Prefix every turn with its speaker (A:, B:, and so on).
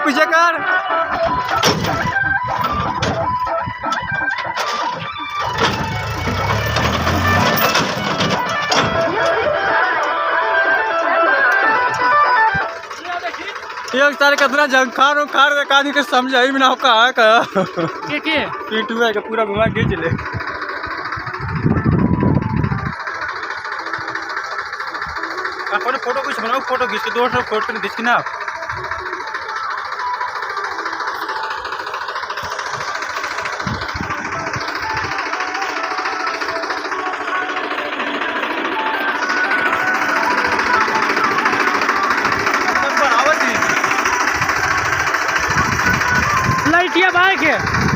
A: पीछे कर। एक तार कितना झंखार उखार आदमी के समझ ही ना कहा के पीटू है पूरा घुमा खींच ले। फोटो कुछ बनाओ, फोटो खींच के 200 फोटो खींच के ना
B: लाइटिया बाइक है।